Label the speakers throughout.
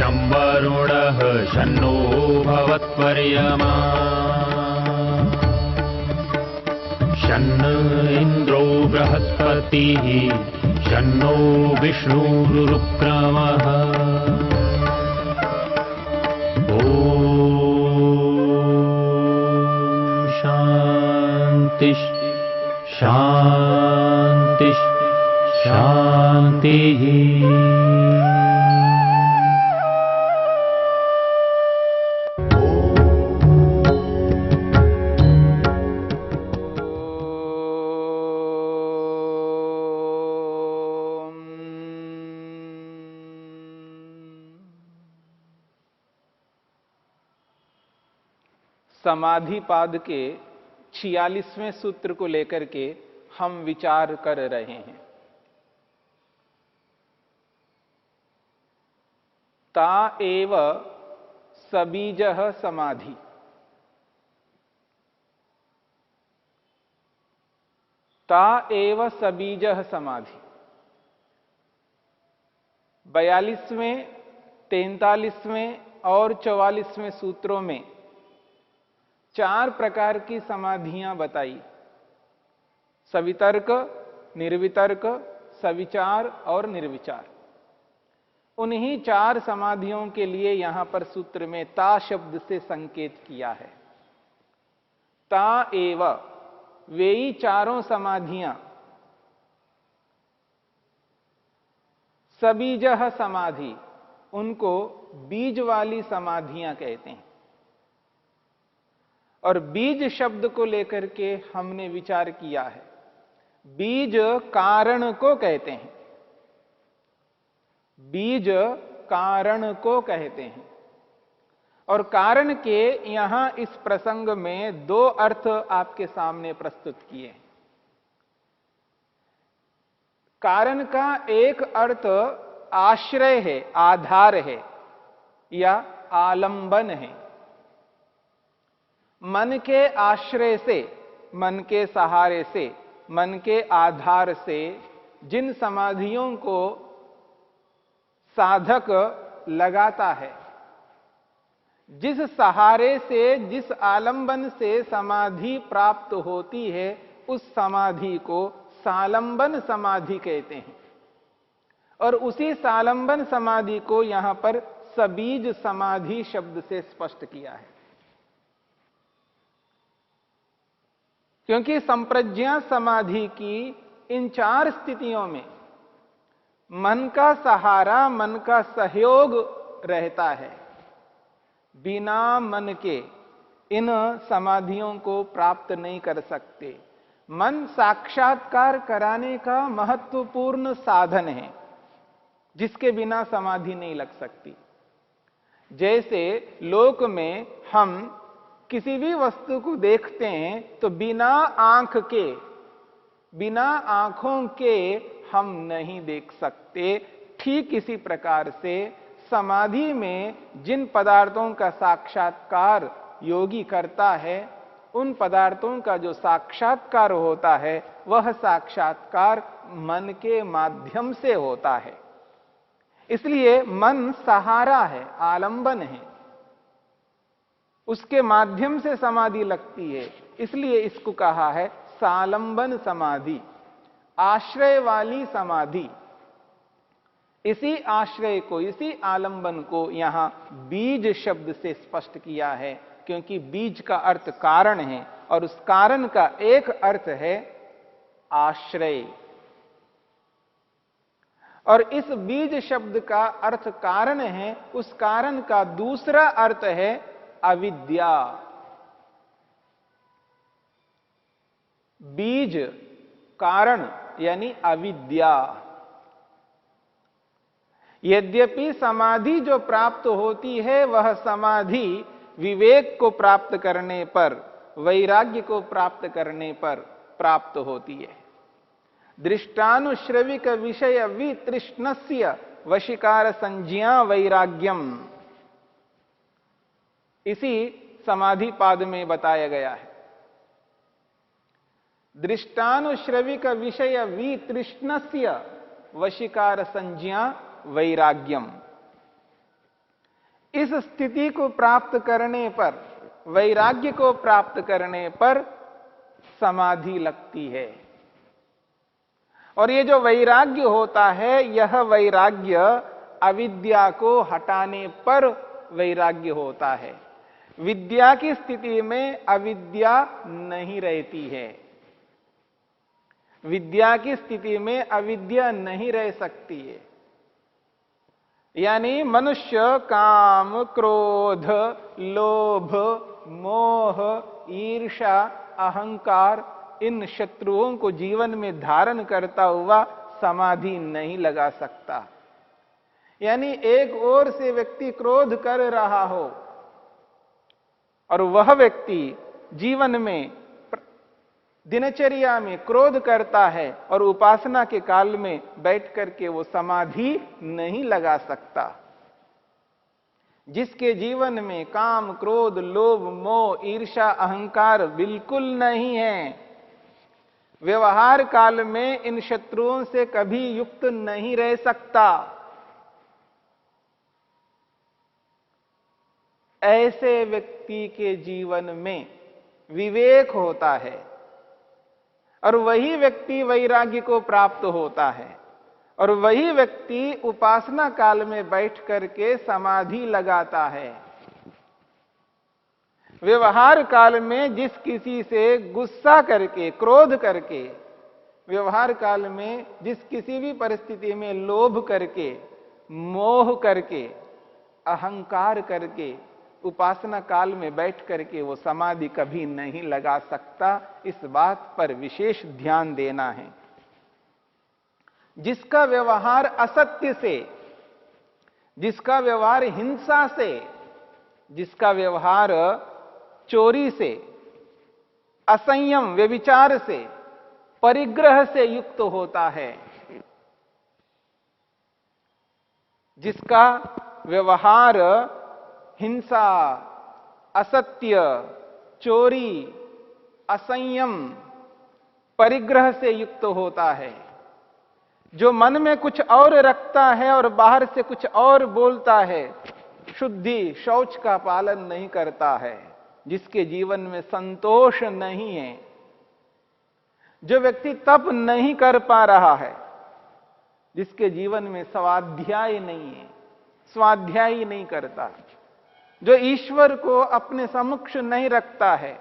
Speaker 1: शं वरुणः शन्नो भवत्पर्यमा शन्न इन्द्रो बृहस्पतिः शन्नो विष्णुरुक्रमः ॐ शान्ति शान्ति शान्तिः।
Speaker 2: समाधिपाद के 46वें सूत्र को लेकर के हम विचार कर रहे हैं। ता एव सबीजः समाधि। ता एव सबीजः समाधि 42वें, 43वें और 44वें सूत्रों में 4 प्रकार की समाधियां बताई। सवितर्क, निर्वितर्क, सविचार और निर्विचार। उन्हीं 4 समाधियों के लिए यहां पर सूत्र में ता शब्द से संकेत किया है। ता एव, वे ही चारों समाधियां सबीजः समाधि, उनको बीज वाली समाधियां कहते हैं। और बीज शब्द को लेकर के हमने विचार किया है। बीज कारण को कहते हैं। बीज कारण को कहते हैं। और कारण के यहां इस प्रसंग में 2 अर्थ आपके सामने प्रस्तुत किए। कारण का एक अर्थ आश्रय है, आधार है या आलंबन है। मन के आश्रय से, मन के सहारे से, मन के आधार से जिन समाधियों को साधक लगाता है, जिस सहारे से, जिस आलंबन से समाधि प्राप्त होती है, उस समाधि को सालंबन समाधि कहते हैं। और उसी सालंबन समाधि को यहां पर सबीज समाधि शब्द से स्पष्ट किया है। क्योंकि संप्रज्ञा समाधि की इन 4 स्थितियों में मन का सहारा, मन का सहयोग रहता है। बिना मन के इन समाधियों को प्राप्त नहीं कर सकते। मन साक्षात्कार कराने का महत्वपूर्ण साधन है, जिसके बिना समाधि नहीं लग सकती। जैसे लोक में हम किसी भी वस्तु को देखते हैं तो बिना आंख के, बिना आंखों के हम नहीं देख सकते। ठीक इसी प्रकार से समाधि में जिन पदार्थों का साक्षात्कार योगी करता है, उन पदार्थों का जो साक्षात्कार होता है, वह साक्षात्कार मन के माध्यम से होता है। इसलिए मन सहारा है, आलंबन है, उसके माध्यम से समाधि लगती है। इसलिए इसको कहा है सालंबन समाधि, आश्रय वाली समाधि। इसी आश्रय को, इसी आलंबन को यहां बीज शब्द से स्पष्ट किया है। क्योंकि बीज का अर्थ कारण है और उस कारण का एक अर्थ है आश्रय। और इस बीज शब्द का अर्थ कारण है, उस कारण का दूसरा अर्थ है अविद्या। बीज कारण यानी अविद्या। यद्यपि समाधि जो प्राप्त होती है, वह समाधि विवेक को प्राप्त करने पर, वैराग्य को प्राप्त करने पर प्राप्त होती है। दृष्टानुश्रविक विषय वितृष्णस्य वशीकार संज्ञा वैराग्यम, इसी समाधि पाद में बताया गया है। दृष्टानुश्रविक विषय वितृष्णस्य वशीकार संज्ञा वैराग्यम। इस स्थिति को प्राप्त करने पर, वैराग्य को प्राप्त करने पर समाधि लगती है। और ये जो वैराग्य होता है, यह वैराग्य अविद्या को हटाने पर वैराग्य होता है। विद्या की स्थिति में अविद्या नहीं रहती है। विद्या की स्थिति में अविद्या नहीं रह सकती है। यानी मनुष्य काम, क्रोध, लोभ, मोह, ईर्ष्या, अहंकार, इन शत्रुओं को जीवन में धारण करता हुआ समाधि नहीं लगा सकता। यानी एक ओर से व्यक्ति क्रोध कर रहा हो और वह व्यक्ति जीवन में, दिनचर्या में क्रोध करता है और उपासना के काल में बैठ करके वो समाधि नहीं लगा सकता। जिसके जीवन में काम, क्रोध, लोभ, मोह, ईर्ष्या, अहंकार बिल्कुल नहीं है, व्यवहार काल में इन शत्रुओं से कभी युक्त नहीं रह सकता। ऐसे व्यक्ति के जीवन में विवेक होता है और वही व्यक्ति वैराग्य को प्राप्त होता है और वही व्यक्ति उपासना काल में बैठ करके समाधि लगाता है। व्यवहार काल में जिस किसी से गुस्सा करके, क्रोध करके, व्यवहार काल में जिस किसी भी परिस्थिति में लोभ करके, मोह करके, अहंकार करके उपासना काल में बैठ करके वो समाधि कभी नहीं लगा सकता। इस बात पर विशेष ध्यान देना है। जिसका व्यवहार असत्य से, जिसका व्यवहार हिंसा से, जिसका व्यवहार चोरी से, असंयम, व्यभिचार से, परिग्रह से युक्त होता है, जिसका व्यवहार हिंसा, असत्य, चोरी, असंयम, परिग्रह से युक्त होता है, जो मन में कुछ और रखता है और बाहर से कुछ और बोलता है, शुद्धि, शौच का पालन नहीं करता है, जिसके जीवन में संतोष नहीं है, जो व्यक्ति तप नहीं कर पा रहा है, जिसके जीवन में स्वाध्याय नहीं है, स्वाध्याय ही नहीं करता, जो ईश्वर को अपने सम्मुख नहीं रखता है,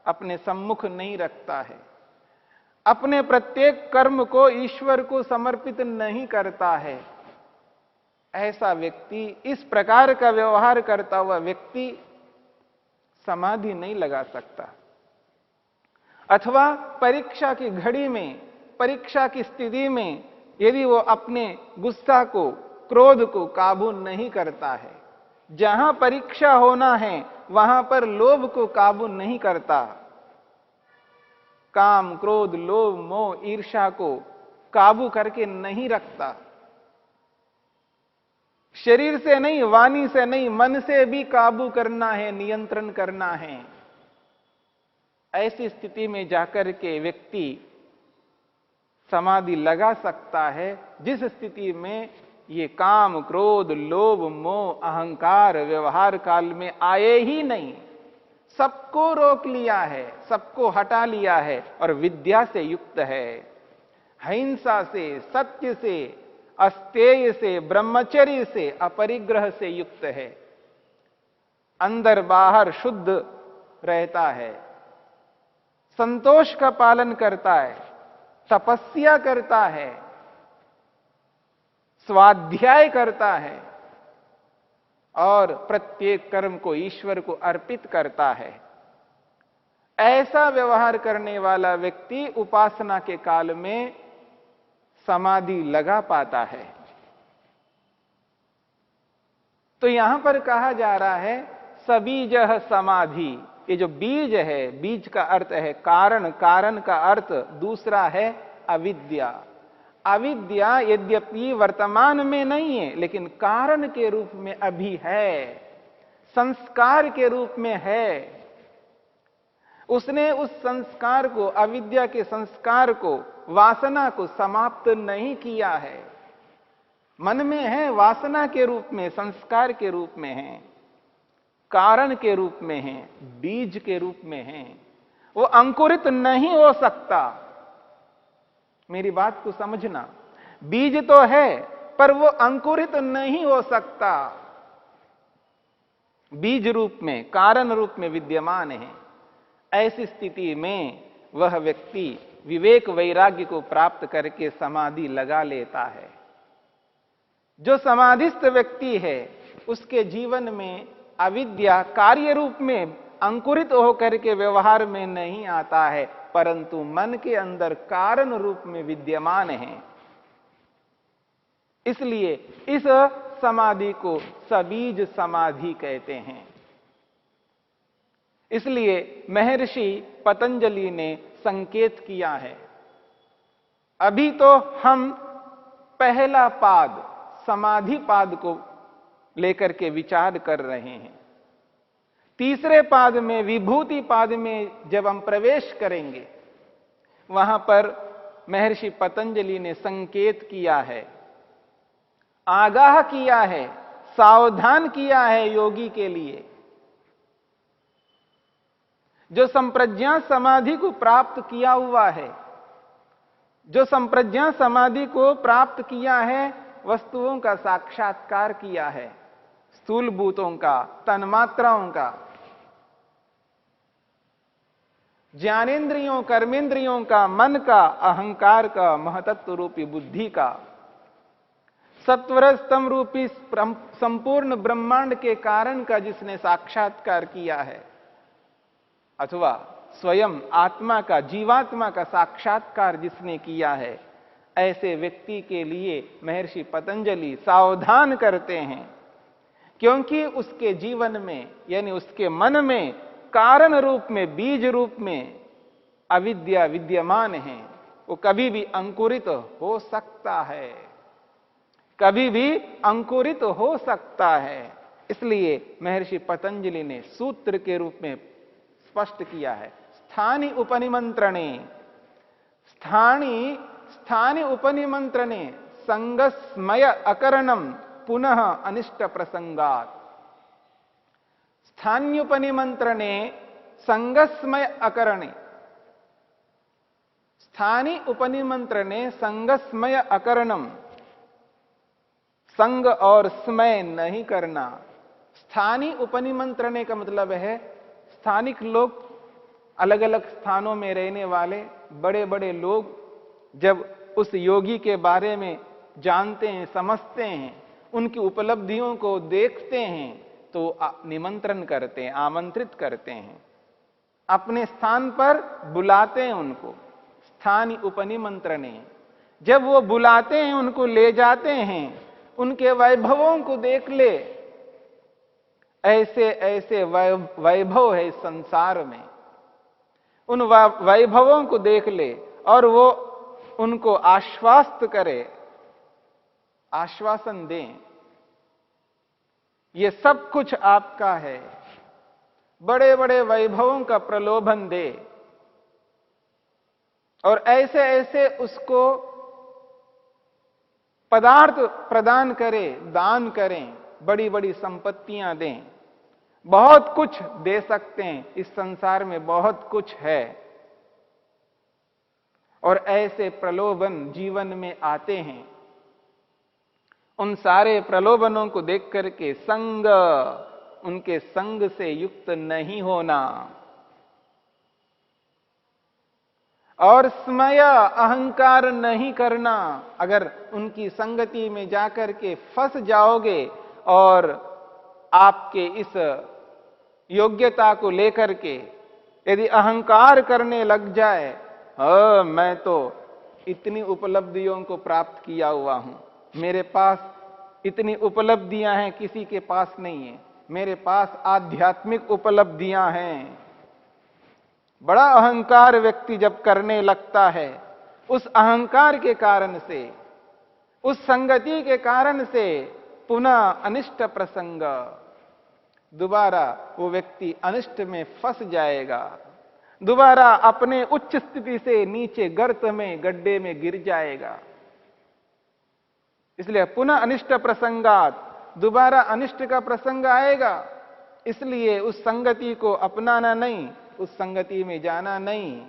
Speaker 2: अपने सम्मुख नहीं रखता है, अपने प्रत्येक कर्म को ईश्वर को समर्पित नहीं करता है, ऐसा व्यक्ति, इस प्रकार का व्यवहार करता हुआ व्यक्ति समाधि नहीं लगा सकता। अथवा परीक्षा की घड़ी में, परीक्षा की स्थिति में यदि वो अपने गुस्सा को, क्रोध को काबू नहीं करता है, जहां परीक्षा होना है वहां पर लोभ को काबू नहीं करता, काम, क्रोध, लोभ, मोह, ईर्ष्या को काबू करके नहीं रखता, शरीर से नहीं, वाणी से नहीं, मन से भी काबू करना है, नियंत्रण करना है, ऐसी स्थिति में जाकर के व्यक्ति समाधि लगा सकता है, जिस स्थिति में ये काम, क्रोध, लोभ, मोह, अहंकार व्यवहार काल में आए ही नहीं, सबको रोक लिया है, सबको हटा लिया है और विद्या से युक्त है, हिंसा से, सत्य से, अस्तेय से, ब्रह्मचर्य से, अपरिग्रह से युक्त है, अंदर बाहर शुद्ध रहता है, संतोष का पालन करता है, तपस्या करता है, स्वाध्याय करता है और प्रत्येक कर्म को ईश्वर को अर्पित करता है। ऐसा व्यवहार करने वाला व्यक्ति उपासना के काल में समाधि लगा पाता है। तो यहां पर कहा जा रहा है सबीजः समाधि। ये जो बीज है, बीज का अर्थ है कारण, कारण का अर्थ दूसरा है अविद्या। अविद्या यद्यपि वर्तमान में नहीं है, लेकिन कारण के रूप में अभी है, संस्कार के रूप में है। उसने उस संस्कार को, अविद्या के संस्कार को, वासना को समाप्त नहीं किया है। मन में है, वासना के रूप में, संस्कार के रूप में है, कारण के रूप में है, बीज के रूप में है। वो अंकुरित नहीं हो सकता। मेरी बात को समझना, बीज तो है पर वो अंकुरित नहीं हो सकता। बीज रूप में, कारण रूप में विद्यमान है। ऐसी स्थिति में वह व्यक्ति विवेक वैराग्य को प्राप्त करके समाधि लगा लेता है। जो समाधिस्थ व्यक्ति है उसके जीवन में अविद्या कार्य रूप में अंकुरित होकर के व्यवहार में नहीं आता है, परंतु मन के अंदर कारण रूप में विद्यमान है। इसलिए इस समाधि को सबीज समाधि कहते हैं। इसलिए महर्षि पतंजलि ने संकेत किया है। अभी तो हम पहला पाद समाधि पाद को लेकर के विचार कर रहे हैं। तीसरे पाद में, विभूति पाद में जब हम प्रवेश करेंगे, वहां पर महर्षि पतंजलि ने संकेत किया है, आगाह किया है, सावधान किया है योगी के लिए। जो संप्रज्ञा समाधि को प्राप्त किया हुआ है, जो संप्रज्ञा समाधि को प्राप्त किया है, वस्तुओं का साक्षात्कार किया है, स्थूल भूतों का, तन्मात्राओं का, ज्ञानेन्द्रियों, कर्मेंद्रियों का, मन का, अहंकार का, महतत्व रूपी बुद्धि का, सत्वर स्तंभ रूपी संपूर्ण ब्रह्मांड के कारण का जिसने साक्षात्कार किया है, अथवा स्वयं आत्मा का, जीवात्मा का साक्षात्कार जिसने किया है, ऐसे व्यक्ति के लिए महर्षि पतंजलि सावधान करते हैं। क्योंकि उसके जीवन में, यानी उसके मन में कारण रूप में, बीज रूप में अविद्या विद्यमान है। वो कभी भी अंकुरित हो सकता है, कभी भी अंकुरित हो सकता है। इसलिए महर्षि पतंजलि ने सूत्र के रूप में स्पष्ट किया है, स्थानी उपनिमंत्रणे, स्थानी उपनिमंत्रणे संगस्मय अकरणम पुनः अनिष्ट प्रसंगात। स्थान्युपनिमंत्रणे संगस्मय अकरणे, स्थानी उपनिमंत्रणे संगस्मय अकरणम, संग और स्मय नहीं करना। स्थानीय उपनिमंत्रणे का मतलब है स्थानिक लोग, अलग अलग स्थानों में रहने वाले बड़े बड़े लोग जब उस योगी के बारे में जानते हैं, समझते हैं, उनकी उपलब्धियों को देखते हैं, तो निमंत्रण करते हैं, आमंत्रित करते हैं, अपने स्थान पर बुलाते हैं उनको। स्थानीय उपनिमंत्रणे, जब वो बुलाते हैं, उनको ले जाते हैं, उनके वैभवों को देख ले। ऐसे ऐसे वैभव है इस संसार में, उन वैभवों को देख ले और वो उनको आश्वस्त करे, आश्वासन दें, ये सब कुछ आपका है। बड़े बड़े वैभवों का प्रलोभन दे और ऐसे ऐसे उसको पदार्थ प्रदान करें, दान करें, बड़ी बड़ी संपत्तियां दें। बहुत कुछ दे सकते हैं, इस संसार में बहुत कुछ है। और ऐसे प्रलोभन जीवन में आते हैं। उन सारे प्रलोभनों को देख करके संग, उनके संग से युक्त नहीं होना और स्मय, अहंकार नहीं करना। अगर उनकी संगति में जाकर के फंस जाओगे और आपके इस योग्यता को लेकर के यदि अहंकार करने लग जाए, मैं तो इतनी उपलब्धियों को प्राप्त किया हुआ हूं, मेरे पास इतनी उपलब्धियां हैं, किसी के पास नहीं है, मेरे पास आध्यात्मिक उपलब्धियां हैं। बड़ा अहंकार व्यक्ति जब करने लगता है, उस अहंकार के कारण से, उस संगति के कारण से पुनः अनिष्ट प्रसंग, दोबारा वो व्यक्ति अनिष्ट में फंस जाएगा, दोबारा अपने उच्च स्थिति से नीचे गर्त में, गड्ढे में गिर जाएगा। इसलिए पुनः अनिष्ट प्रसंगात, दोबारा अनिष्ट का प्रसंग आएगा, इसलिए उस संगति को अपनाना नहीं, उस संगति में जाना नहीं,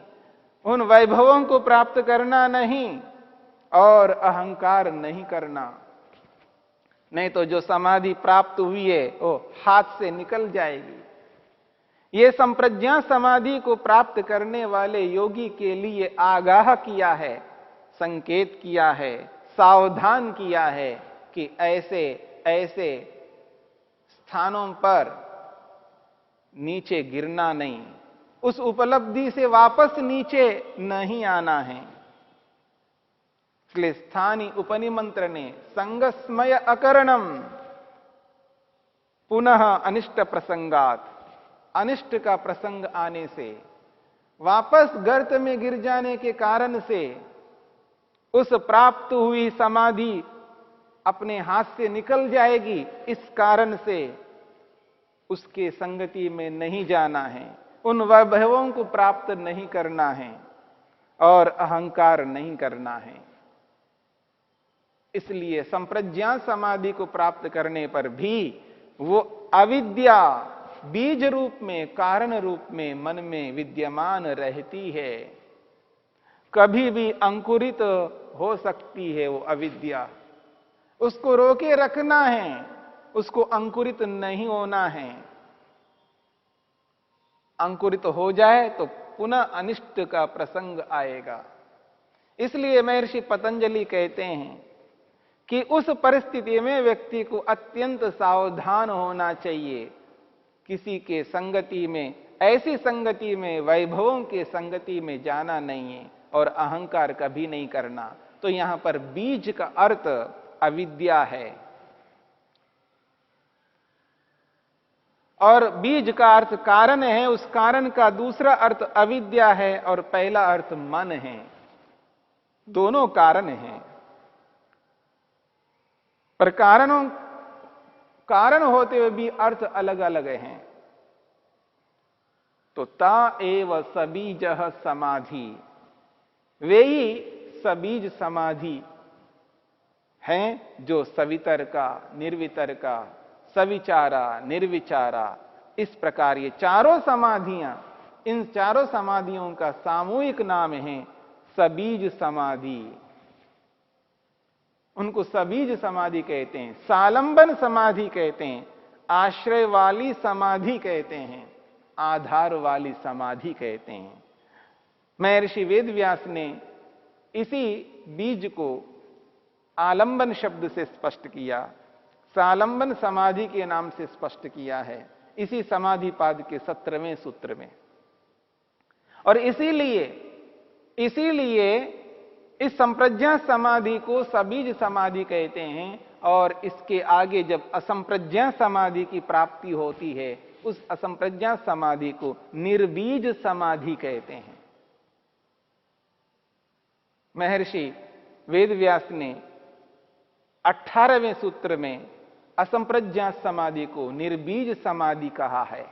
Speaker 2: उन वैभवों को प्राप्त करना नहीं और अहंकार नहीं करना। नहीं तो जो समाधि प्राप्त हुई है वो हाथ से निकल जाएगी। ये संप्रज्ञा समाधि को प्राप्त करने वाले योगी के लिए आगाह किया है, संकेत किया है, सावधान किया है कि ऐसे ऐसे स्थानों पर नीचे गिरना नहीं, उस उपलब्धि से वापस नीचे नहीं आना है। इसलिए स्थानी उपनिमंत्र ने संगस्मय अकरणम, पुनः अनिष्ट प्रसंगात, अनिष्ट का प्रसंग आने से, वापस गर्त में गिर जाने के कारण से उस प्राप्त हुई समाधि अपने हाथ से निकल जाएगी, इस कारण से उसके संगति में नहीं जाना है, उन वैभवों को प्राप्त नहीं करना है और अहंकार नहीं करना है। इसलिए संप्रज्ञा समाधि को प्राप्त करने पर भी वो अविद्या बीज रूप में, कारण रूप में मन में विद्यमान रहती है। कभी भी अंकुरित हो सकती है वो अविद्या, उसको रोके रखना है, उसको अंकुरित नहीं होना है। अंकुरित हो जाए तो पुनः अनिष्ट का प्रसंग आएगा। इसलिए महर्षि पतंजलि कहते हैं कि उस परिस्थिति में व्यक्ति को अत्यंत सावधान होना चाहिए। किसी के संगति में, ऐसी संगति में, वैभवों के संगति में जाना नहीं है और अहंकार कभी नहीं करना। तो यहां पर बीज का अर्थ अविद्या है और बीज का अर्थ कारण है, उस कारण का दूसरा अर्थ अविद्या है और पहला अर्थ मन है। दोनों कारण हैं, पर कारण होते हुए भी अर्थ अलग अलग हैं। तो ता एव सबीज समाधि, वे ही सबीज समाधि हैं जो सवितर का, निर्वितर का, सविचारा, निर्विचारा, इस प्रकार ये चारों समाधियां, इन चारों समाधियों का सामूहिक नाम है सबीज समाधि। उनको सबीज समाधि कहते हैं, सालंबन समाधि कहते हैं, आश्रय वाली समाधि कहते हैं, आधार वाली समाधि कहते हैं। महर्षि वेदव्यास ने इसी बीज को आलंबन शब्द से स्पष्ट किया, सालंबन समाधि के नाम से स्पष्ट किया है इसी समाधि पाद के 17वें सूत्र में। और इसीलिए इस संप्रज्ञा समाधि को सबीज समाधि कहते हैं और इसके आगे जब असंप्रज्ञा समाधि की प्राप्ति होती है, उस असंप्रज्ञा समाधि को निर्बीज समाधि कहते हैं। महर्षि वेदव्यास ने 18वें सूत्र में असंप्रज्ञा समाधि को निर्बीज समाधि कहा है।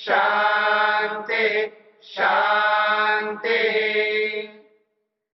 Speaker 3: शांति